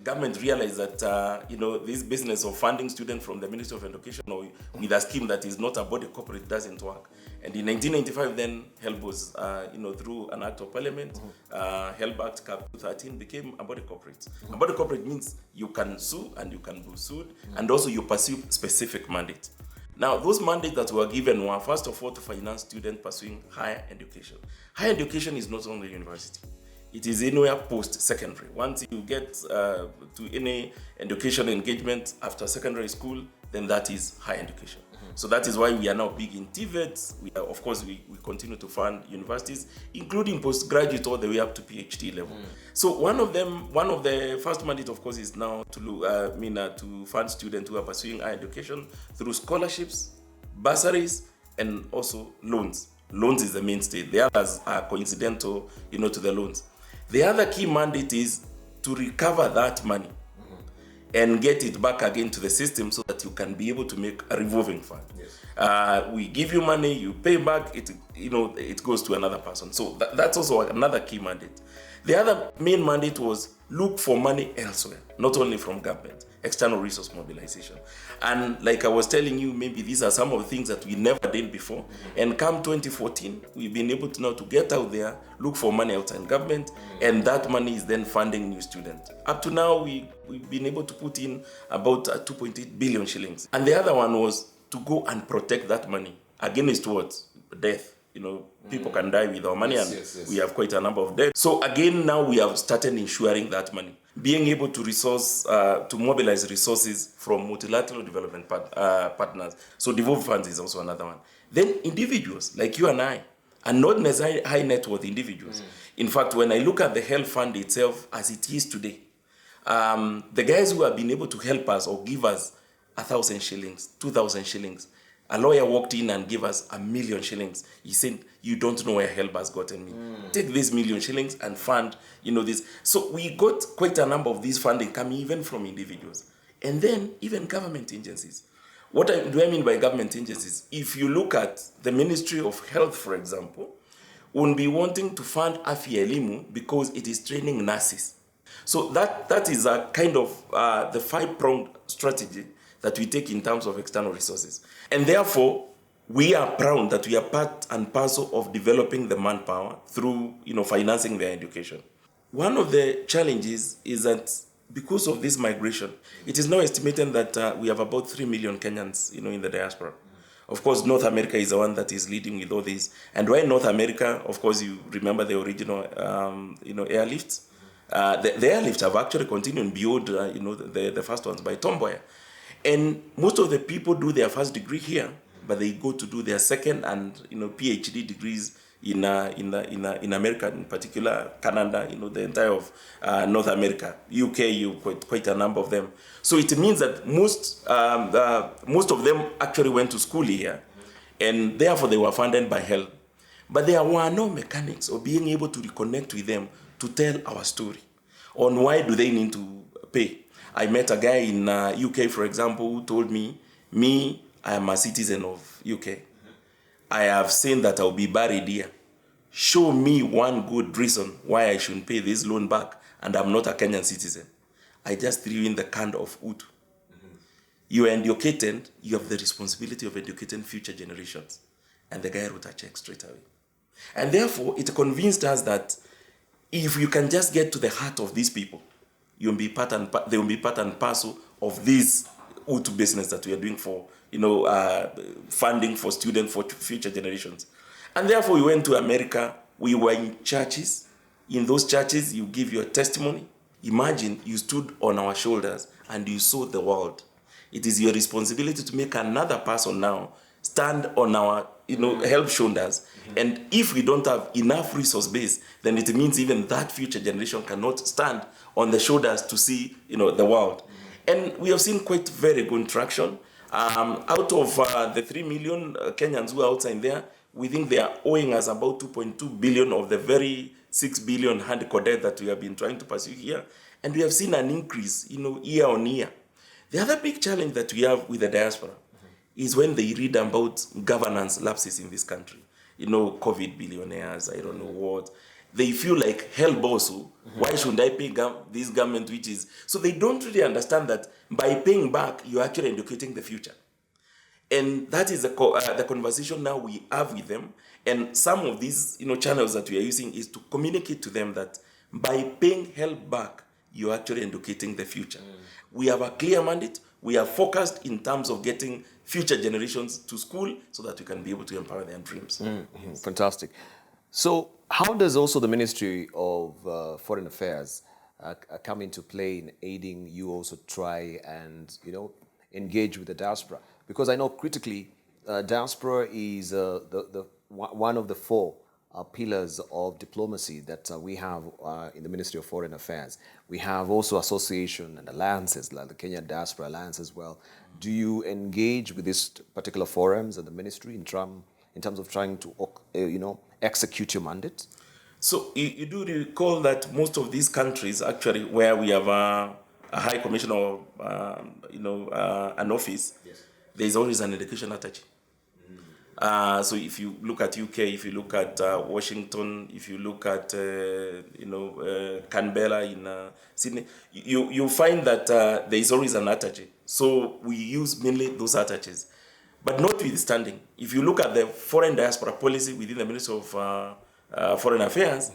government realized that, this business of funding students from the Ministry of Education or with a scheme that is not a body corporate doesn't work. And in 1995, then HELB was, through an act of parliament, HELB Act Cap 213 became a body corporate. A body corporate means you can sue and you can be sued, and also you pursue specific mandate. Now, those mandates that were given were, first of all, to finance students pursuing higher education. Higher education is not only university. It is anywhere post-secondary. Once you get to any education engagement after secondary school, then that is higher education. So that is why we are now big in TVET. We continue to fund universities, including postgraduate all the way up to PhD level. So one of the first mandate, of course, is now to fund students who are pursuing higher education through scholarships, bursaries, and also loans. Loans is the mainstay. The others are coincidental, to the loans. The other key mandate is to recover that money and get it back again to the system so that you can be able to make a revolving fund. Yes. We give you money, you pay back, it goes to another person. So that's also another key mandate. The other main mandate was look for money elsewhere, not only from government, external resource mobilization. And like I was telling you, maybe these are some of the things that we never did before. And come 2014, we've been able to now to get out there, look for money outside government, and that money is then funding new students. Up to now, we've been able to put in about 2.8 billion shillings. And the other one was to go and protect that money against what? Death. People can die with our money, yes. We have quite a number of deaths. So again, now we have started ensuring that money, being able to mobilize resources from multilateral development partners. So devolved funds is also another one. Then individuals like you and I, and not necessarily high net worth individuals. In fact, when I look at the HELB fund itself as it is today, the guys who have been able to help us or give us 1,000 shillings, 2,000 shillings, a lawyer walked in and gave us 1 million shillings. He said, you don't know where HELB has gotten me. Take this 1 million shillings and fund, this. So we got quite a number of these funding coming even from individuals. And then even government agencies. What do I mean by government agencies? If you look at the Ministry of Health, for example, will be wanting to fund Afya Elimu because it is training nurses. So that is a kind of the 5-pronged strategy that we take in terms of external resources. And therefore, we are proud that we are part and parcel of developing the manpower through, financing their education. One of the challenges is that because of this migration, it is now estimated that we have about 3 million Kenyans, in the diaspora. Of course, North America is the one that is leading with all this. And why North America? Of course, you remember the original, airlifts. The airlifts have actually continued beyond, the first ones by Tom Mboya. And most of the people do their first degree here, but they go to do their second and PhD degrees in America, in particular Canada, the entire of North America, UK, quite a number of them. So it means that most of them actually went to school here, and therefore they were funded by HELB. But there were no mechanics of being able to reconnect with them to tell our story on why do they need to pay. I met a guy in UK, for example, who told me, I am a citizen of UK. I have seen that I'll be buried here. Show me one good reason why I shouldn't pay this loan back and I'm not a Kenyan citizen. I just threw in the can of Wetu. You are educated, you have the responsibility of educating future generations. And the guy wrote a check straight away. And therefore, it convinced us that if you can just get to the heart of these people, they will be part and parcel of this Wetu business that we are doing for, funding for students for future generations. And therefore, we went to America. We were in churches. In those churches, you give your testimony. Imagine you stood on our shoulders and you saw the world. It is your responsibility to make another person now stand on our, HELB shoulders. And if we don't have enough resource base, then it means even that future generation cannot stand on the shoulders to see, the world. And we have seen quite very good traction. Out of the 3 million Kenyans who are outside there, we think they are owing us about 2.2 billion of the very 6 billion hard-core debt that we have been trying to pursue here. And we have seen an increase, year on year. The other big challenge that we have with the diaspora is when they read about governance lapses in this country. COVID billionaires, I don't know what. they feel like HELB also. Why should I pay this government, which is... So they don't really understand that by paying back, you're actually educating the future. And that is the conversation now we have with them. And some of these channels that we are using is to communicate to them that by paying HELB back, you're actually educating the future. We have a clear mandate. We are focused in terms of getting future generations to school so that we can be able to empower their dreams. Fantastic. So how does also the Ministry of Foreign Affairs come into play in aiding you also try and, engage with the diaspora? Because I know critically, diaspora is the one of the four pillars of diplomacy that we have in the Ministry of Foreign Affairs. We have also association and alliances, like the Kenya Diaspora Alliance as well. Do you engage with these particular forums at the ministry in terms of trying to, execute your mandate? So you do recall that most of these countries, actually, where we have a high commissioner or, an office, yes, there is always an education attaché. So if you look at UK, if you look at Washington, if you look at Canberra in Sydney, you find that there is always an attaché. So we use mainly those attaches. But notwithstanding, if you look at the foreign diaspora policy within the Ministry of Foreign Affairs,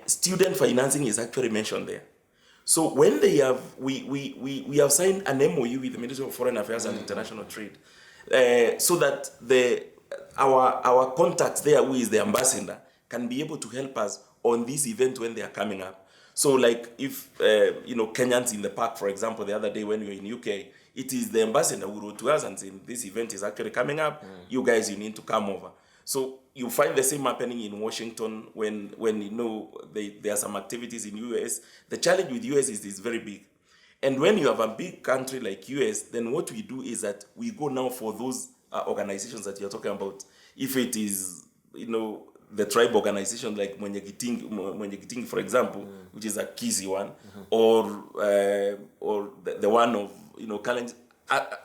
student financing is actually mentioned there. So when they have, we have signed an MOU with the Ministry of Foreign Affairs and International Trade, so that our contacts there, who is the ambassador, can be able to help us on this event when they are coming up. So like if, Kenyans in the park, for example, the other day when we were in UK, it is the ambassador who wrote to us and said, this event is actually coming up, you guys, you need to come over. So you find the same happening in Washington when there are some activities in US. The challenge with US is very big. And when you have a big country like US, then what we do is that we go now for those organizations that you're talking about. If it is, the tribe organization like Mwenyegiting, for example, which is a Kizi one, or the one of, Kalenjin,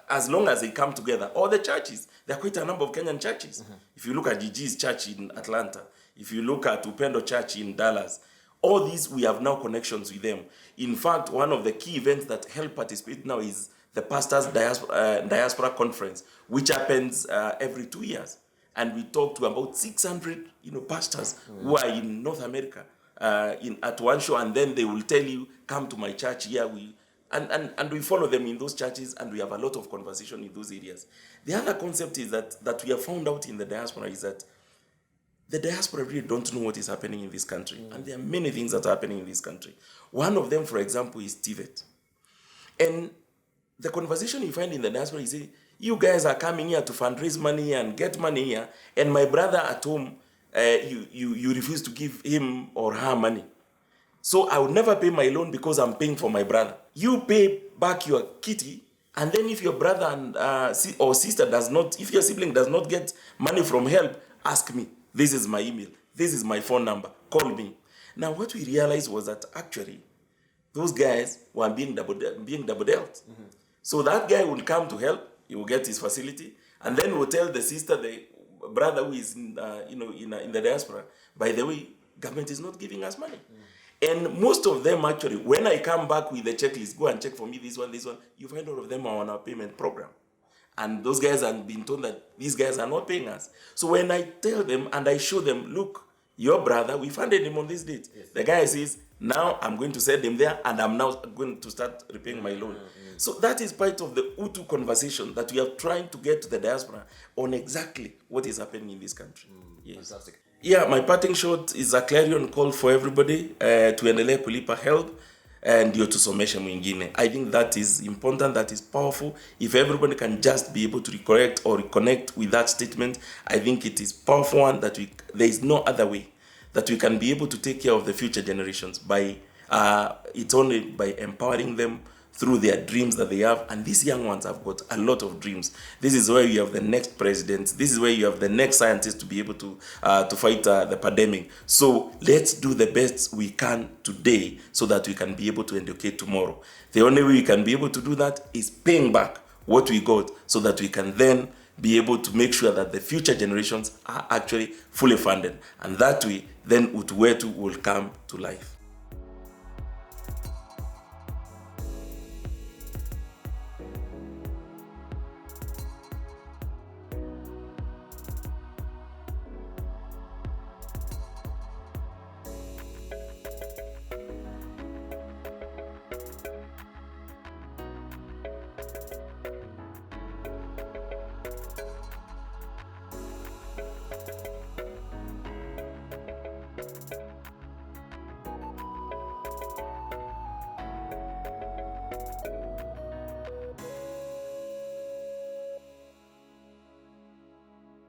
as long as they come together, or the churches, there are quite a number of Kenyan churches. If you look at Gigi's church in Atlanta, if you look at Upendo Church in Dallas, all these, we have now connections with them. In fact, one of the key events that HELB participate now is the Pastors Diaspora Conference, which happens every 2 years. And we talk to about 600 pastors who are in North America at one show, and then they will tell you, come to my church here. And we follow them in those churches, and we have a lot of conversation in those areas. The other concept is that we have found out in the diaspora is that the diaspora really don't know what is happening in this country. And there are many things that are happening in this country. One of them, for example, is TVET. And the conversation you find in the diaspora is, you guys are coming here to fundraise money and get money here, and my brother at home, you refuse to give him or her money. So I would never pay my loan because I'm paying for my brother. You pay back your kitty, and then if your brother or sister if your sibling does not get money from HELB, ask me. This is my email. This is my phone number. Call me. Now, what we realized was that actually, those guys were being double dealt. So that guy will come to HELB. He will get his facility, and then will tell the sister, the brother who is in the diaspora, by the way, government is not giving us money. And most of them actually, when I come back with the checklist, go and check for me this one, you find all of them are on our payment program. And those guys have been told that these guys are not paying us. So when I tell them and I show them, look, your brother, we funded him on this date. Yes. The guy says, now I'm going to send him there, and I'm now going to start repaying my loan. So that is part of the Wetu conversation that we are trying to get to the diaspora on exactly what is happening in this country. Yes. Fantastic. Yeah, my parting shot is a clarion call for everybody tuendelee kulipa HELB ndio tusomeshe mwingine. I think that is important, that is powerful. If everybody can just be able to reconnect with that statement, I think it is powerful one that there is no other way that we can be able to take care of the future generations it's only by empowering them through their dreams that they have. And these young ones have got a lot of dreams. This is where you have the next president. This is where you have the next scientist to be able to fight the pandemic. So let's do the best we can today so that we can be able to educate tomorrow. The only way we can be able to do that is paying back what we got so that we can then be able to make sure that the future generations are actually fully funded. And that way, then Wetu will come to life.